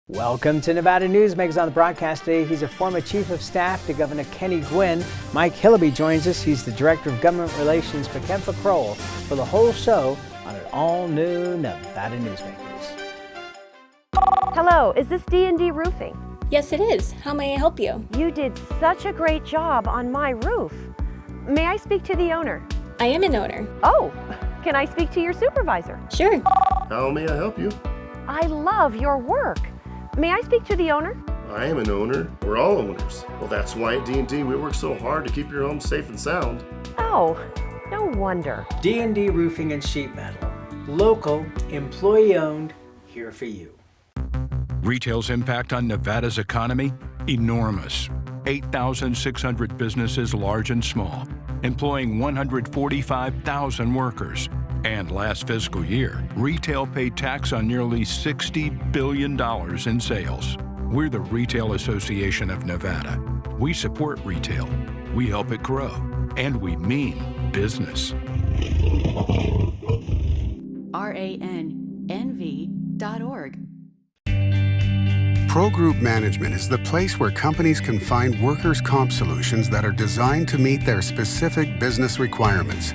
Welcome to Nevada Newsmakers. On the broadcast today, he's a former chief of staff to Governor Kenny Gwinn. Mike Hillerby joins us. He's the director of government relations for Kaempher Crowell for the whole show on an all-new Nevada Newsmakers. Hello, is this D&D Roofing? Yes, it is. How may I help you? You did such a great job on my roof. May I speak to the owner? I am an owner. Oh, can I speak to your supervisor? Sure. How may I help you? I love your work. May I speak to the owner? I am an owner. We're all owners. Well, that's why at D&D we work so hard to keep your home safe and sound. Oh, no wonder. D&D Roofing and Sheet Metal. Local, employee-owned, here for you. Retail's impact on Nevada's economy? Enormous. 8,600 businesses, large and small, employing 145,000 workers. And last fiscal year, retail paid tax on nearly $60 billion in sales. We're the Retail Association of Nevada. We support retail, we help it grow, and we mean business. RANNV.org. Pro Group Management is the place where companies can find workers' comp solutions that are designed to meet their specific business requirements.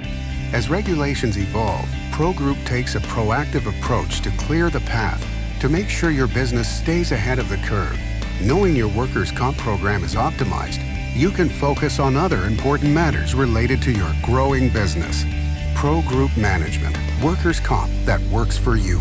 As regulations evolve, Pro Group takes a proactive approach to clear the path to make sure your business stays ahead of the curve. Knowing your workers' comp program is optimized, you can focus on other important matters related to your growing business. Pro Group Management, workers' comp that works for you.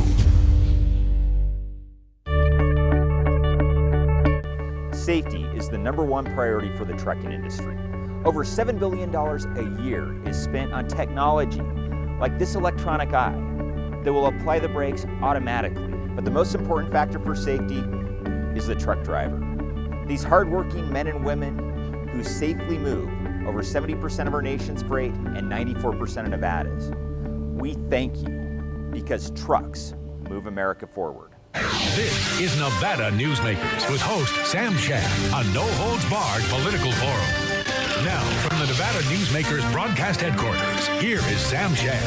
Safety is the #1 priority for the trucking industry. Over $7 billion a year is spent on technology like this electronic eye that will apply the brakes automatically. But the most important factor for safety is the truck driver. These hardworking men and women who safely move over 70% of our nation's freight and 94% of Nevada's. We thank you because trucks move America forward. This is Nevada Newsmakers with host Sam Shad, a no-holds-barred political forum. Now, from the Nevada Newsmakers broadcast headquarters, here is Sam Shad.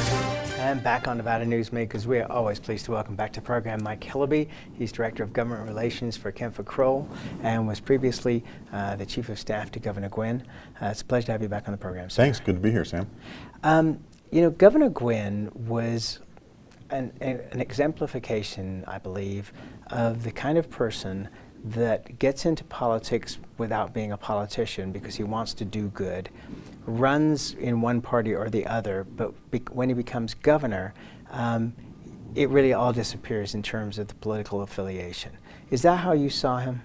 And back on Nevada Newsmakers, we are always pleased to welcome back to the program Mike Hillerby. He's Director of Government Relations for Kaempher Crowell and was previously the Chief of Staff to Governor Gwinn. It's a pleasure to have you back on the program, sir. Thanks. Good to be here, Sam. You know, Governor Gwinn was an exemplification, I believe, of the kind of person that gets into politics without being a politician because he wants to do good, runs in one party or the other, but when he becomes governor, it really all disappears in terms of the political affiliation. Is that how you saw him?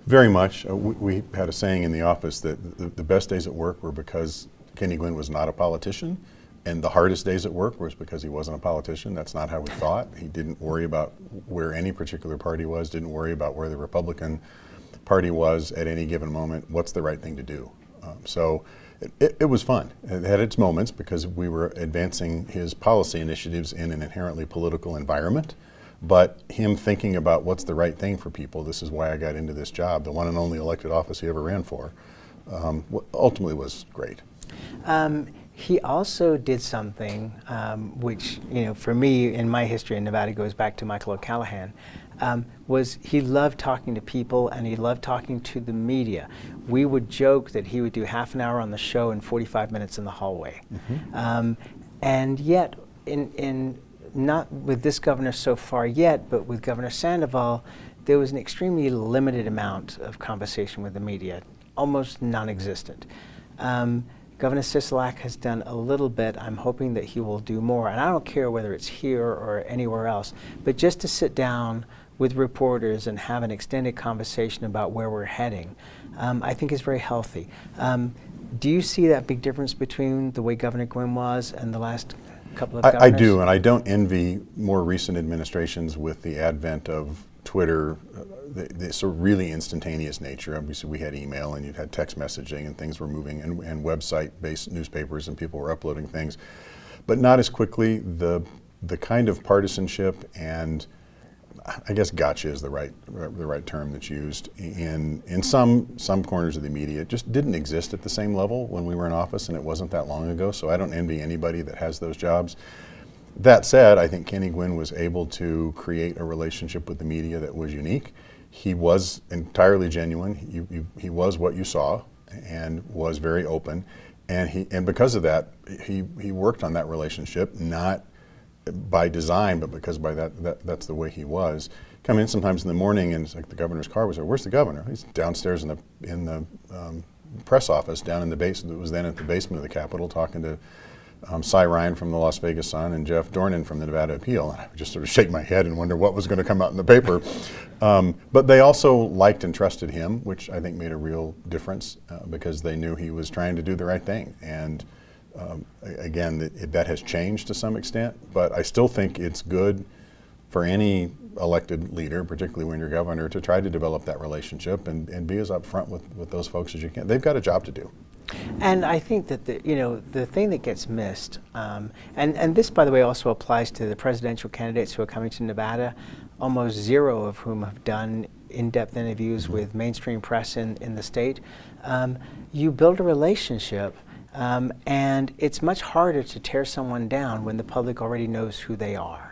Very much. We had a saying in the office that the best days at work were because Kenny Gwinn was not a politician, and the hardest days at work was because he wasn't a politician. That's not how we thought. He didn't worry about where any particular party was, didn't worry about where the Republican Party was at any given moment. What's the right thing to do? So it was fun. It had its moments because we were advancing his policy initiatives in an inherently political environment. But him thinking about what's the right thing for people, this is why I got into this job, the one and only elected office he ever ran for, ultimately was great. He also did something which, you know, for me in my history in Nevada goes back to Michael O'Callaghan, was he loved talking to people and he loved talking to the media. We would joke that he would do half an hour on the show and 45 minutes in the hallway. Mm-hmm. And yet, in not with this governor so far yet, but with Governor Sandoval, there was an extremely limited amount of conversation with the media, almost non-existent. Governor Sisolak has done a little bit. I'm hoping that he will do more. And I don't care whether it's here or anywhere else, but just to sit down with reporters and have an extended conversation about where we're heading, I think is very healthy. Do you see that big difference between the way Governor Gwinn was and the last couple of governors? I do, and I don't envy more recent administrations with the advent of Twitter, the sort of really instantaneous nature. Obviously we had email and you had text messaging and things were moving, and website-based newspapers and people were uploading things, but not as quickly. The kind of partisanship and I guess gotcha is the right term that's used in some corners of the media. It just didn't exist at the same level when we were in office, and it wasn't that long ago, so I don't envy anybody that has those jobs. That said, I think Kenny Gwinn was able to create a relationship with the media that was unique. he was entirely genuine. He was what you saw, and was very open, and because of that, he worked on that relationship, not by design, but because that's the way he was. Come in sometimes in the morning, and it's like the governor's car was there. Where's the governor? He's downstairs in the press office down in the basement. It was then at the basement of the Capitol, talking to Cy Ryan from the Las Vegas Sun and Jeff Dornan from the Nevada Appeal. And I would just sort of shake my head and wonder what was going to come out in the paper. But they also liked and trusted him, which I think made a real difference because they knew he was trying to do the right thing. And again, that has changed to some extent, but I still think it's good for any elected leader, particularly when you're governor, to try to develop that relationship and be as upfront with those folks as you can. They've got a job to do. And I think that the thing that gets missed, and this, by the way, also applies to the presidential candidates who are coming to Nevada, almost zero of whom have done in-depth interviews with mainstream press in the state. You build a relationship, and it's much harder to tear someone down when the public already knows who they are.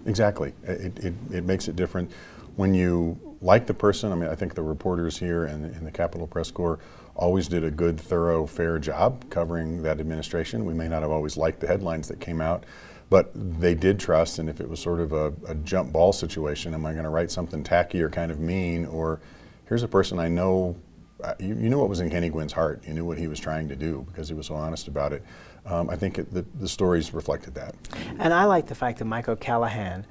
Exactly. It makes it different. When you like the person, I mean, I think the reporters here and the Capitol Press Corps always did a good, thorough, fair job covering that administration. We may not have always liked the headlines that came out, but they did trust, and if it was sort of a jump ball situation, am I going to write something tacky or kind of mean, or here's a person I know, you knew what was in Kenny Gwynn's heart. You knew what he was trying to do because he was so honest about it. I think the stories reflected that. And I like the fact that Mike O'Callahan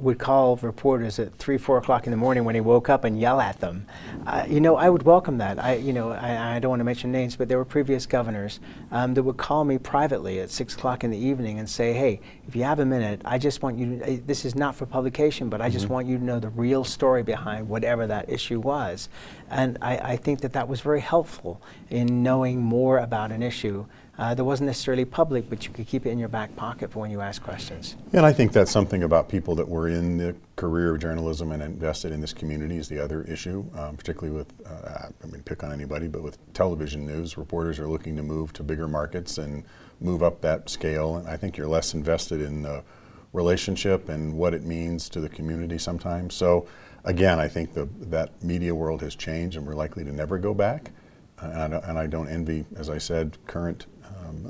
would call reporters at 3, 4 o'clock in the morning when he woke up and yell at them. I would welcome that. I don't want to mention names, but there were previous governors that would call me privately at 6 o'clock in the evening and say, hey, if you have a minute, I just want you to, this is not for publication, but I just want you to know the real story behind whatever that issue was. And I think that was very helpful in knowing more about an issue that wasn't necessarily public, but you could keep it in your back pocket for when you ask questions. And I think that's something about people that were in the career of journalism and invested in this community is the other issue, particularly with, I mean, pick on anybody, but with television news, reporters are looking to move to bigger markets and move up that scale. And I think you're less invested in the relationship and what it means to the community sometimes. So again, I think that media world has changed and we're likely to never go back. And I don't envy, as I said, current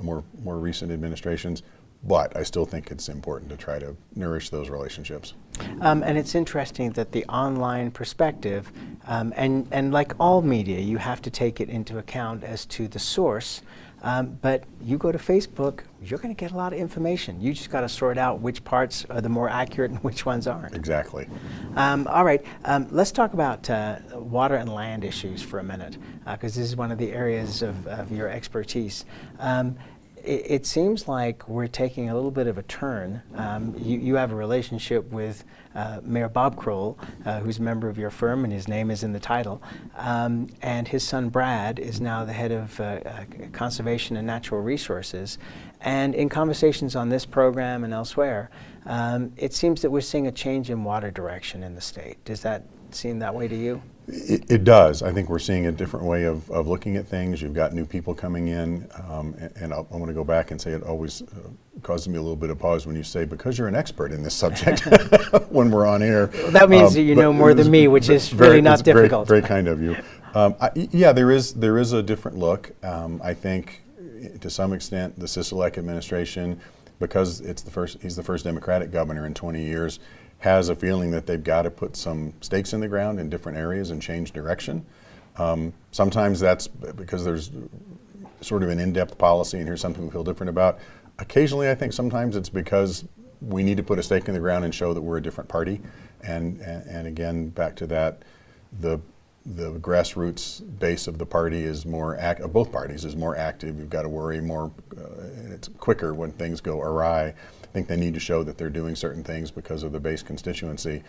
more recent administrations, but I still think it's important to try to nourish those relationships. And it's interesting that the online perspective, and like all media, you have to take it into account as to the source. But you go to Facebook, you're going to get a lot of information. You just got to sort out which parts are the more accurate and which ones aren't. Exactly. All right, let's talk about water and land issues for a minute, because this is one of the areas of your expertise. It seems like we're taking a little bit of a turn. You have a relationship with Mayor Bob Crowell, who's a member of your firm, and his name is in the title. And his son Brad is now the head of Conservation and Natural Resources. And in conversations on this program and elsewhere, it seems that we're seeing a change in water direction in the state. Does that seem that way to you? It does. I think we're seeing a different way of looking at things. You've got new people coming in, and I want to go back and say it always causes me a little bit of pause when you say, because you're an expert in this subject when we're on air. Well, that means that you know more than me, which is really not difficult. Very kind of you. Yeah, there is a different look. I think to some extent the Sisolak administration, because he's the first Democratic governor in 20 years, has a feeling that they've got to put some stakes in the ground in different areas and change direction. Sometimes that's because there's sort of an in-depth policy and here's something we feel different about. Occasionally, I think sometimes it's because we need to put a stake in the ground and show that we're a different party. And again, back to that, the grassroots base of the party is more of both parties is more active. You've got to worry more, and it's quicker when things go awry. I think they need to show that they're doing certain things because of the base constituency.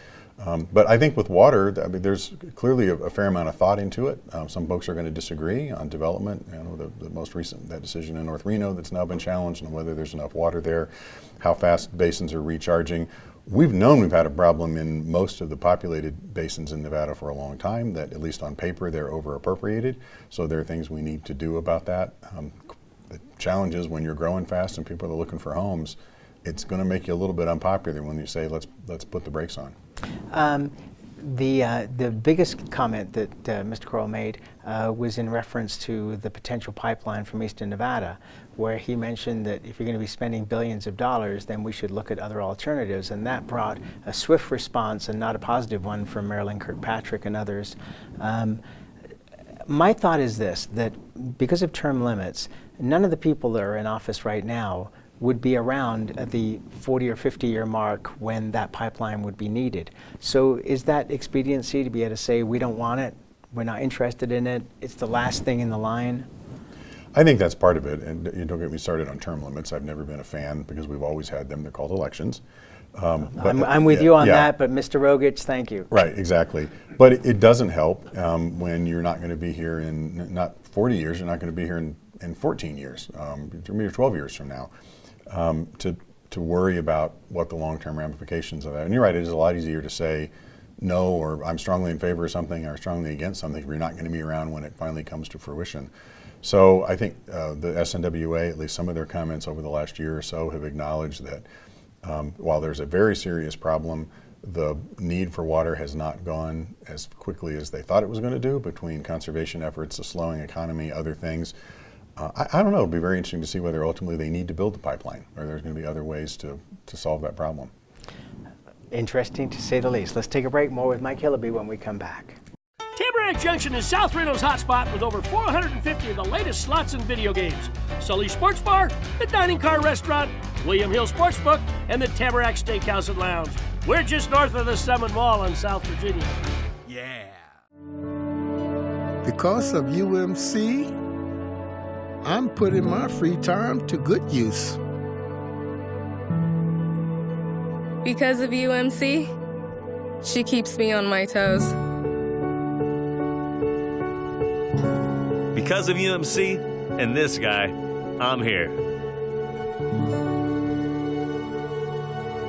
But I think with water, I mean, there's clearly a fair amount of thought into it. Some folks are going to disagree on development. You know, the most recent, that decision in North Reno that's now been challenged on whether there's enough water there, how fast basins are recharging. We've known we've had a problem in most of the populated basins in Nevada for a long time, that at least on paper they're over appropriated. So there are things we need to do about that. The challenge is when you're growing fast and people are looking for homes, it's going to make you a little bit unpopular when you say let's put the brakes on. The biggest comment that Mr. Crowell made was in reference to the potential pipeline from Eastern Nevada, where he mentioned that if you're going to be spending billions of dollars, then we should look at other alternatives, and that brought a swift response, and not a positive one, from Marilyn Kirkpatrick and others. My thought is this, that because of term limits, none of the people that are in office right now would be around at the 40 or 50 year mark when that pipeline would be needed. So is that expediency to be able to say, we don't want it, we're not interested in it, it's the last thing in the line? I think that's part of it, and you don't get me started on term limits. I've never been a fan because we've always had them. They're called elections. But I'm with you on that, but Mr. Rogich, thank you. Right, exactly. But it doesn't help when you're not going to be here in not 40 years, you're not going to be here in 14 years, maybe 12 years from now. To worry about what the long-term ramifications of that. And you're right, it is a lot easier to say no, or I'm strongly in favor of something, or strongly against something if you're not going to be around when it finally comes to fruition. So I think the SNWA, at least some of their comments over the last year or so, have acknowledged that while there's a very serious problem, the need for water has not gone as quickly as they thought it was going to do between conservation efforts, a slowing economy, other things. I don't know. It'll be very interesting to see whether ultimately they need to build the pipeline or there's going to be other ways to solve that problem. Interesting to say the least. Let's take a break. More with Mike Hillerby when we come back. Tamarack Junction is South Reno's hotspot with over 450 of the latest slots and video games. Sully Sports Bar, the Dining Car Restaurant, William Hill Sportsbook, and the Tamarack Steakhouse and Lounge. We're just north of the Summit Mall in South Virginia. Yeah. Because of UMC, I'm putting my free time to good use. Because of UMC, she keeps me on my toes. Because of UMC and this guy, I'm here.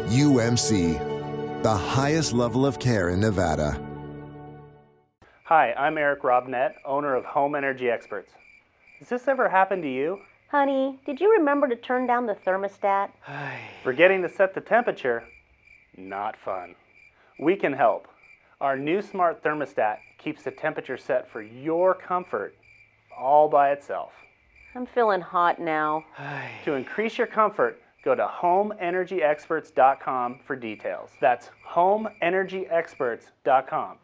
UMC, the highest level of care in Nevada. Hi, I'm Eric Robnett, owner of Home Energy Experts. Has this ever happened to you? Honey, did you remember to turn down the thermostat? Forgetting to set the temperature? Not fun. We can help. Our new smart thermostat keeps the temperature set for your comfort all by itself. I'm feeling hot now. To increase your comfort, go to homeenergyexperts.com for details. That's homeenergyexperts.com.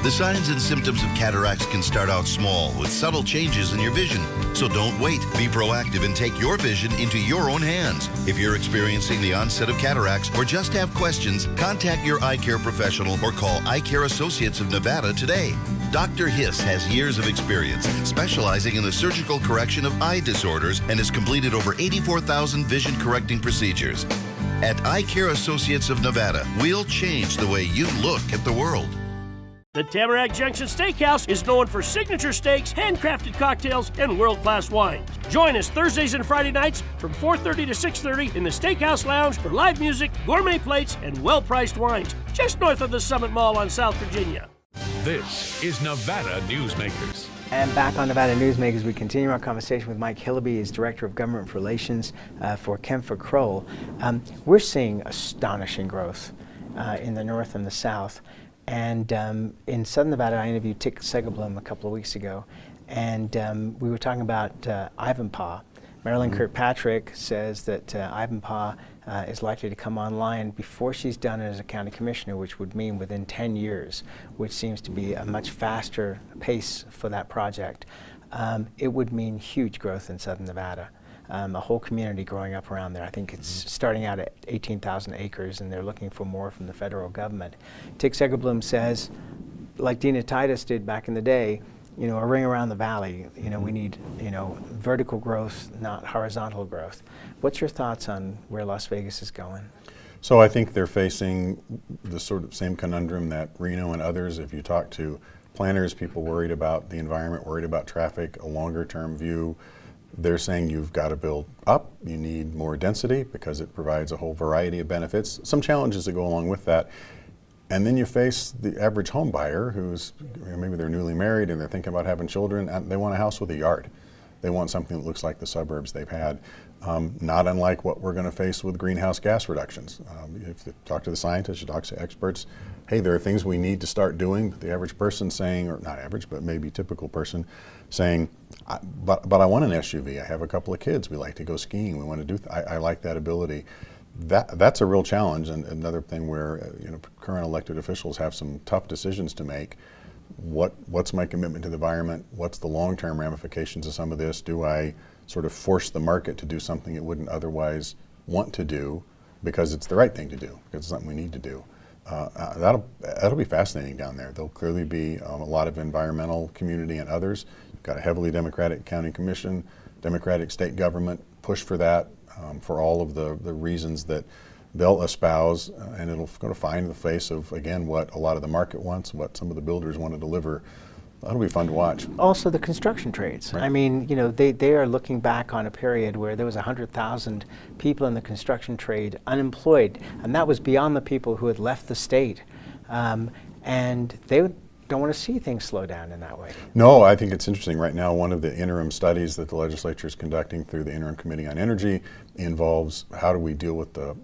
The signs and symptoms of cataracts can start out small with subtle changes in your vision. So don't wait. Be proactive and take your vision into your own hands. If you're experiencing the onset of cataracts or just have questions, contact your eye care professional or call Eye Care Associates of Nevada today. Dr. Hiss has years of experience specializing in the surgical correction of eye disorders and has completed over 84,000 vision correcting procedures. At Eye Care Associates of Nevada, we'll change the way you look at the world. The Tamarack Junction Steakhouse is known for signature steaks, handcrafted cocktails, and world-class wines. Join us Thursdays and Friday nights from 4:30 to 6:30 in the Steakhouse Lounge for live music, gourmet plates, and well-priced wines, just north of the Summit Mall on South Virginia. This is Nevada Newsmakers. And back on Nevada Newsmakers, we continue our conversation with Mike Hillerby, he's Director of Government Relations for Kaempher Crowell. We're seeing astonishing growth in the north and the south. And in Southern Nevada, I interviewed Tick Segerblum a couple of weeks ago, and we were talking about Ivanpah. Marilyn Kirkpatrick says that Ivanpah is likely to come online before she's done as a county commissioner, which would mean within 10 years, which seems to be a much faster pace for that project. It would mean huge growth in Southern Nevada. A whole community growing up around there. I think it's starting out at 18,000 acres, and they're looking for more from the federal government. Tick Segerblum says, like Dina Titus did back in the day, you know, a ring around the valley. You know, we need, you know, vertical growth, not horizontal growth. What's your thoughts on where Las Vegas is going? So I think they're facing the sort of same conundrum that Reno and others. If you talk to planners, people worried about the environment, worried about traffic, a longer term view, they're saying you've got to build up, you need more density because it provides a whole variety of benefits, some challenges that go along with that. And then you face the average home buyer who's, maybe they're newly married and they're thinking about having children, and they want a house with a yard. They want something that looks like the suburbs they've had. not unlike what we're going to face with greenhouse gas reductions. If you talk to the scientists, you talk to experts, hey, there are things we need to start doing. But the average person saying, or not average, but maybe typical person saying, but I want an SUV. I have a couple of kids. We like to go skiing. We want to do. I like that ability. That's a real challenge, and another thing where current elected officials have some tough decisions to make. What's my commitment to the environment? What's the long-term ramifications of some of this? Do I sort of force the market to do something it wouldn't otherwise want to do because it's the right thing to do, because it's something we need to do? That'll be fascinating down there. There'll clearly be a lot of environmental community and others. You've got a heavily Democratic county commission, Democratic state government push for that for all of the reasons that they'll espouse, and it'll go to find the face of, again, what a lot of the market wants, what some of the builders want to deliver. That'll be fun to watch. Also the construction trades. Right. I mean, they are looking back on a period where there was 100,000 people in the construction trade unemployed, and that was beyond the people who had left the state. And they don't want to see things slow down in that way. No, I think it's interesting. Right now, one of the interim studies that the legislature is conducting through the Interim Committee on Energy involves how do we deal with the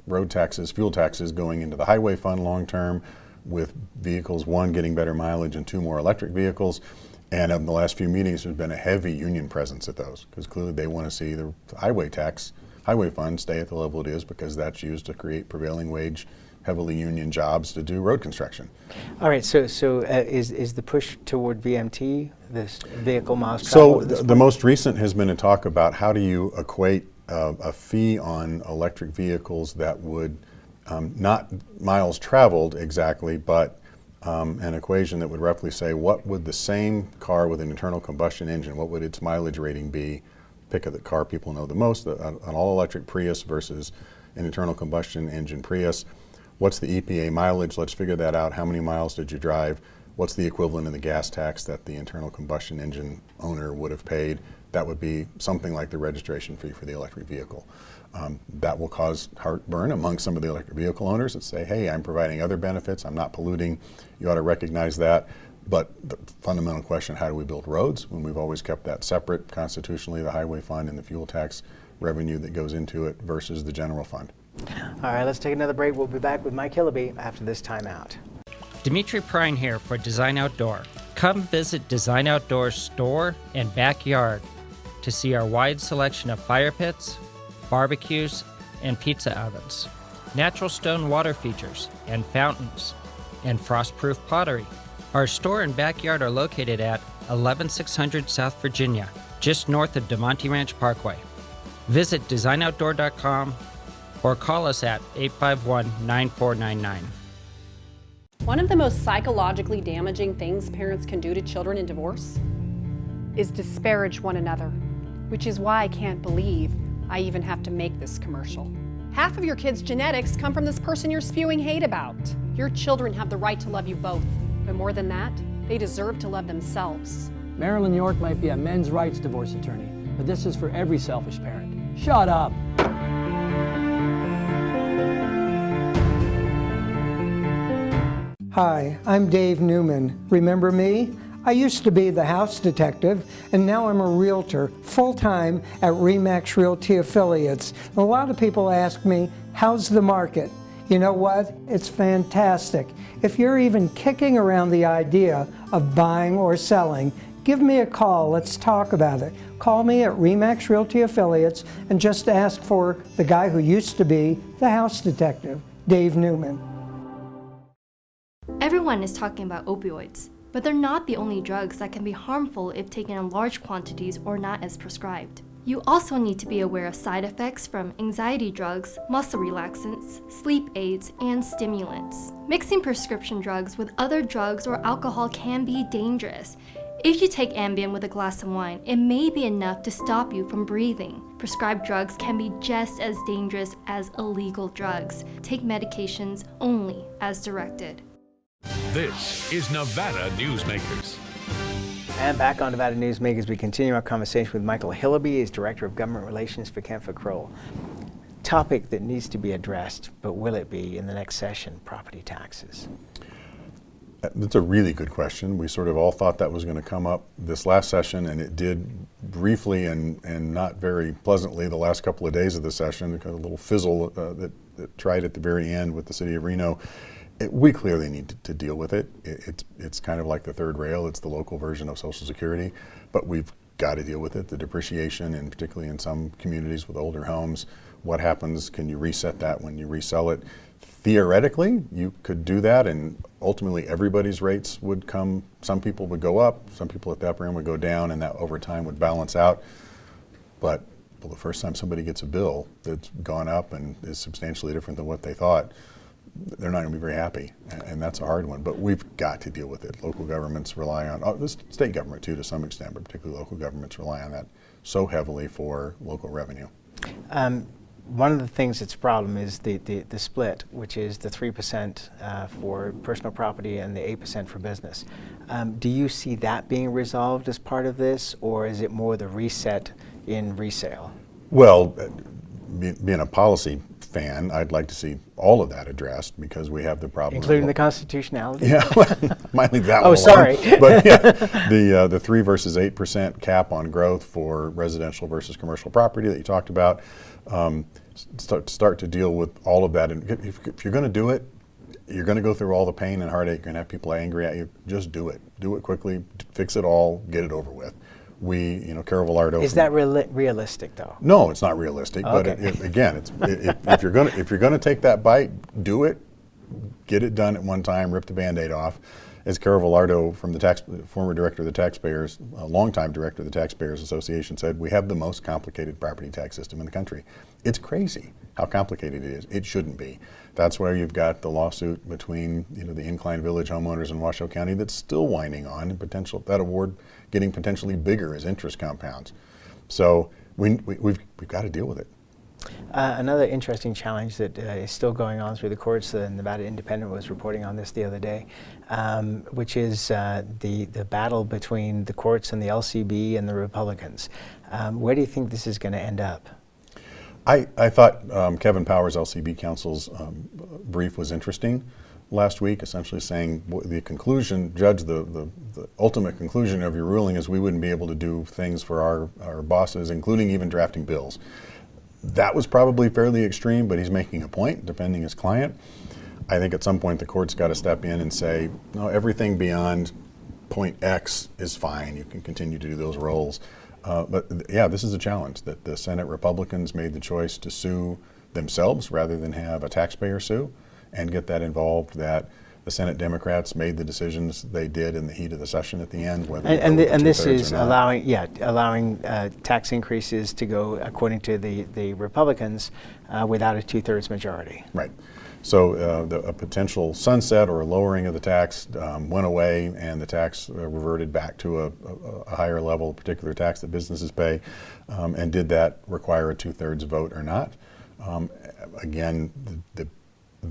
road taxes, fuel taxes going into the highway fund long term, with vehicles, one, getting better mileage, and two, more electric vehicles. And in the last few meetings, there's been a heavy union presence at those, because clearly they want to see the highway fund stay at the level it is, because that's used to create prevailing wage, heavily union jobs to do road construction. All right, so is the push toward VMT, this vehicle miles traveled? So the most recent has been a talk about how do you equate a fee on electric vehicles that would not miles traveled exactly, but an equation that would roughly say what would the same car with an internal combustion engine, what would its mileage rating be? Pick of the car people know the most, an all-electric Prius versus an internal combustion engine Prius. What's the EPA mileage? Let's figure that out. How many miles did you drive? What's the equivalent in the gas tax that the internal combustion engine owner would have paid? That would be something like the registration fee for the electric vehicle. That will cause heartburn among some of the electric vehicle owners that say, hey, I'm providing other benefits, I'm not polluting, you ought to recognize that. But the fundamental question, how do we build roads when we've always kept that separate constitutionally, the highway fund and the fuel tax revenue that goes into it versus the general fund? All right, let's take another break. We'll be back with Mike Hillerby after this timeout. Dimitri Prine here for Design Outdoor. Come visit Design Outdoor's store and backyard to see our wide selection of fire pits, barbecues, and pizza ovens, natural stone water features and fountains, and frost-proof pottery. Our store and backyard are located at 11600 South Virginia, just north of DeMonte Ranch Parkway. Visit designoutdoor.com or call us at 851-9499. One of the most psychologically damaging things parents can do to children in divorce is disparage one another, which is why I can't believe I even have to make this commercial. Half of your kids' genetics come from this person you're spewing hate about. Your children have the right to love you both, but more than that, they deserve to love themselves. Marilyn York might be a men's rights divorce attorney, but this is for every selfish parent. Shut up! Hi, I'm Dave Newman. Remember me? I used to be the house detective, and now I'm a realtor, full-time at RE/MAX Realty Affiliates. And a lot of people ask me, how's the market? You know what? It's fantastic. If you're even kicking around the idea of buying or selling, give me a call. Let's talk about it. Call me at RE/MAX Realty Affiliates and just ask for the guy who used to be the house detective, Dave Newman. Everyone is talking about opioids, but they're not the only drugs that can be harmful if taken in large quantities or not as prescribed. You also need to be aware of side effects from anxiety drugs, muscle relaxants, sleep aids, and stimulants. Mixing prescription drugs with other drugs or alcohol can be dangerous. If you take Ambien with a glass of wine, it may be enough to stop you from breathing. Prescribed drugs can be just as dangerous as illegal drugs. Take medications only as directed. This is Nevada Newsmakers. And back on Nevada Newsmakers, we continue our conversation with Michael Hillerby. He's Director of Government Relations for Kaempher Crowell. Topic that needs to be addressed, but will it be in the next session, property taxes? That's a really good question. We sort of all thought that was going to come up this last session, and it did briefly and not very pleasantly the last couple of days of the session. Kind of a little fizzle that tried at the very end with the city of Reno. We clearly need to deal with it. It's kind of like the third rail. It's the local version of Social Security, but we've got to deal with it. The depreciation, and particularly in some communities with older homes, what happens? Can you reset that when you resell it? Theoretically, you could do that, and ultimately everybody's rates would come. Some people would go up, some people at the upper end would go down, and that over time would balance out. But the first time somebody gets a bill that's gone up and is substantially different than what they thought, they're not going to be very happy, and that's a hard one. But we've got to deal with it. Local governments rely on, the state government too to some extent, but particularly local governments rely on that so heavily for local revenue. One of the things that's a problem is the split, which is the 3% for personal property and the 8% for business. Do you see that being resolved as part of this, or is it more the reset in resale? Well, being a policy fan, I'd like to see all of that addressed, because we have the problem. Including the constitutionality? Yeah, might leave that one alone. Sorry. But yeah, the 3 versus 8% cap on growth for residential versus commercial property that you talked about, start to deal with all of that. And if you're going to do it, you're going to go through all the pain and heartache. You're going to have people angry at you. Just do it. Do it quickly. Fix it all. Get it over with. Carol Villardo. Is that realistic, though? No, it's not realistic. Okay. But again, if you're going to take that bite, do it. Get it done at one time. Rip the Band-Aid off. As Carol Villardo, from the former director of the taxpayers, a longtime director of the Taxpayers Association, said, we have the most complicated property tax system in the country. It's crazy how complicated it is. It shouldn't be. That's where you've got the lawsuit between the Incline Village homeowners in Washoe County that's still winding on, and that award getting potentially bigger as interest compounds. So we've got to deal with it. Another interesting challenge that is still going on through the courts, the Nevada Independent was reporting on this the other day, which is the battle between the courts and the LCB and the Republicans. Where do you think this is going to end up? I thought Kevin Powers, LCB counsel's brief was interesting last week, essentially saying the conclusion, Judge, the ultimate conclusion of your ruling is we wouldn't be able to do things for our bosses, including even drafting bills. That was probably fairly extreme, but he's making a point, defending his client. I think at some point the court's got to step in and say, no, everything beyond point X is fine. You can continue to do those roles. But yeah, this is a challenge that the Senate Republicans made the choice to sue themselves rather than have a taxpayer sue and get that involved, that the Senate Democrats made the decisions they did in the heat of the session at the end. And this is allowing tax increases to go according to the Republicans without a 2/3 majority. Right. So a potential sunset or a lowering of the tax went away, and the tax reverted back to a higher level, a particular tax that businesses pay. And did that require a 2/3 vote or not? Again,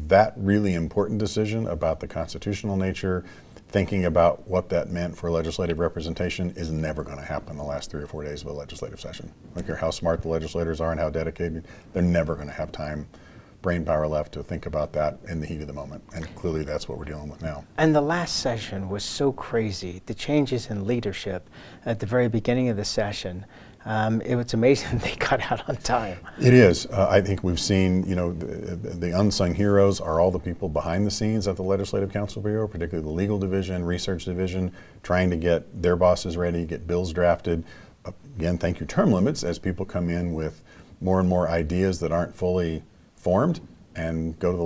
that really important decision about the constitutional nature, thinking about what that meant for legislative representation, is never going to happen the last 3 or 4 days of a legislative session. I don't care how smart the legislators are and how dedicated, they're never going to have time, brain power left to think about that in the heat of the moment. And clearly that's what we're dealing with now. And the last session was so crazy. The changes in leadership at the very beginning of the session, it was amazing they got out on time. It is. I think we've seen, the unsung heroes are all the people behind the scenes at the Legislative Council Bureau, particularly the legal division, research division, trying to get their bosses ready, get bills drafted. Again, thank you, term limits, as people come in with more and more ideas that aren't fully formed, and go to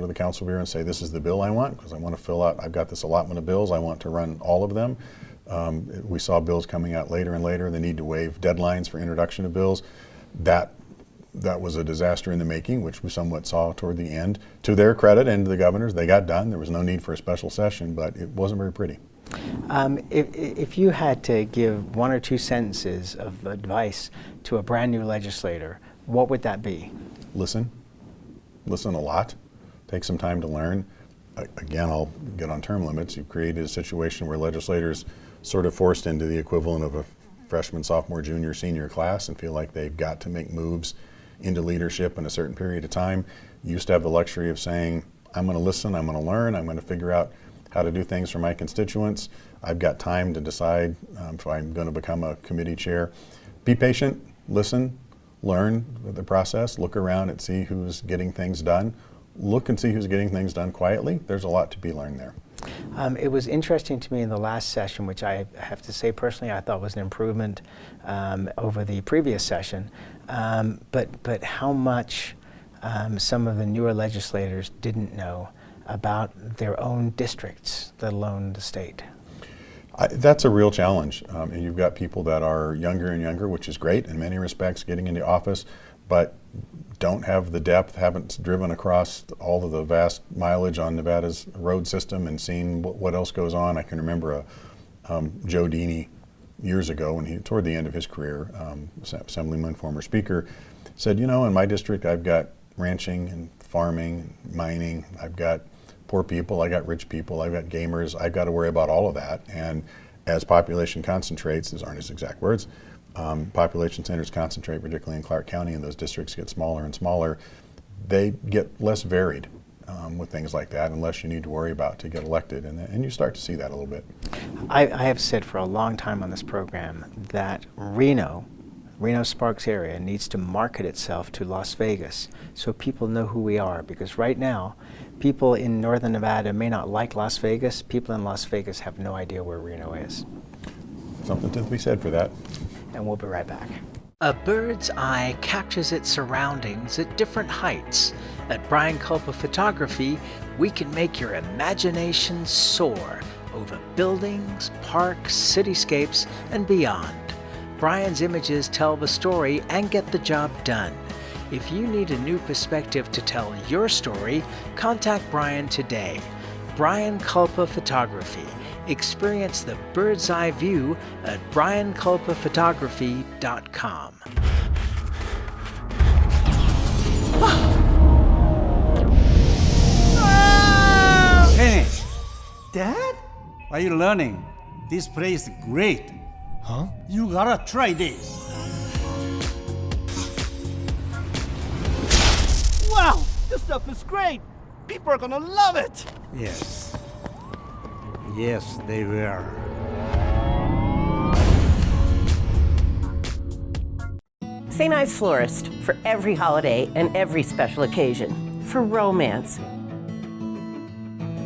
the Council Bureau and say, this is the bill I want, because I want to fill out, I've got this allotment of bills, I want to run all of them. We saw bills coming out later and later, the need to waive deadlines for introduction of bills. That was a disaster in the making, which we somewhat saw toward the end. To their credit and to the governors, they got done. There was no need for a special session, but it wasn't very pretty. If you had to give 1 or 2 sentences of advice to a brand new legislator, what would that be? Listen a lot, take some time to learn. Again, I'll get on term limits. You've created a situation where legislators sort of forced into the equivalent of a freshman, sophomore, junior, senior class and feel like they've got to make moves into leadership in a certain period of time. You used to have the luxury of saying, I'm going to listen, I'm going to learn, I'm going to figure out how to do things for my constituents. I've got time to decide if I'm going to become a committee chair. Be patient, listen, learn the process, look around and see who's getting things done. Look and see who's getting things done quietly. There's a lot to be learned there. It was interesting to me in the last session, which I have to say personally I thought was an improvement over the previous session, but how much some of the newer legislators didn't know about their own districts, let alone the state. That's a real challenge. And you've got people that are younger and younger, which is great in many respects, getting into office, but don't have the depth, haven't driven across all of the vast mileage on Nevada's road system and seen what else goes on. I can remember Joe Dini years ago, when he, toward the end of his career, Assemblyman, former Speaker, said, you know, in my district I've got ranching and farming, and mining, I've got poor people, I got rich people, I've got gamers, I've got to worry about all of that. And as population concentrates, these aren't his exact words, population centers concentrate, particularly in Clark County, and those districts get smaller and smaller, they get less varied with things like that, unless you need to worry about to get elected, and you start to see that a little bit. I have said for a long time on this program that Reno Sparks area needs to market itself to Las Vegas so people know who we are, because right now people in northern Nevada may not like Las Vegas. People in Las Vegas have no idea where Reno is. Something to be said for that. And we'll be right back. A bird's eye captures its surroundings at different heights. At Brian Culpa Photography, we can make your imagination soar over buildings, parks, cityscapes, and beyond. Brian's images tell the story and get the job done. If you need a new perspective to tell your story, contact Brian today. Brian Culpa Photography. Experience the bird's eye view at brianculpaphotography.com. Hey, Dad? Are you learning? This place is great. Huh? You gotta try this. Wow, this stuff is great. People are gonna love it. Yes. Yes, they will. St. Ives Florist, for every holiday and every special occasion. For romance.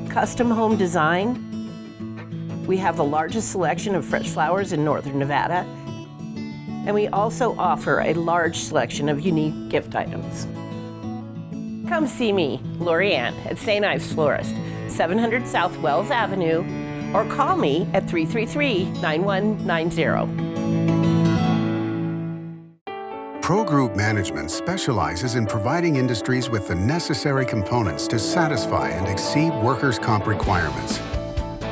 Custom home design. We have the largest selection of fresh flowers in northern Nevada. And we also offer a large selection of unique gift items. Come see me, Lori Ann, at St. Ives Florist, 700 South Wells Avenue, or call me at 333-9190. Pro Group Management specializes in providing industries with the necessary components to satisfy and exceed workers' comp requirements.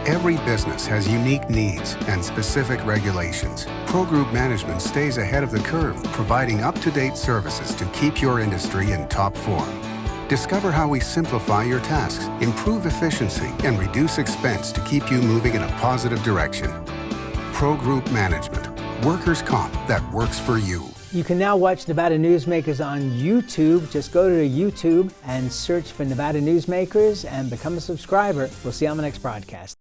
Every business has unique needs and specific regulations. Pro Group Management stays ahead of the curve, providing up-to-date services to keep your industry in top form. Discover how we simplify your tasks, improve efficiency, and reduce expense to keep you moving in a positive direction. Pro Group Management. Workers' comp that works for you. You can now watch Nevada Newsmakers on YouTube. Just go to YouTube and search for Nevada Newsmakers and become a subscriber. We'll see you on the next broadcast.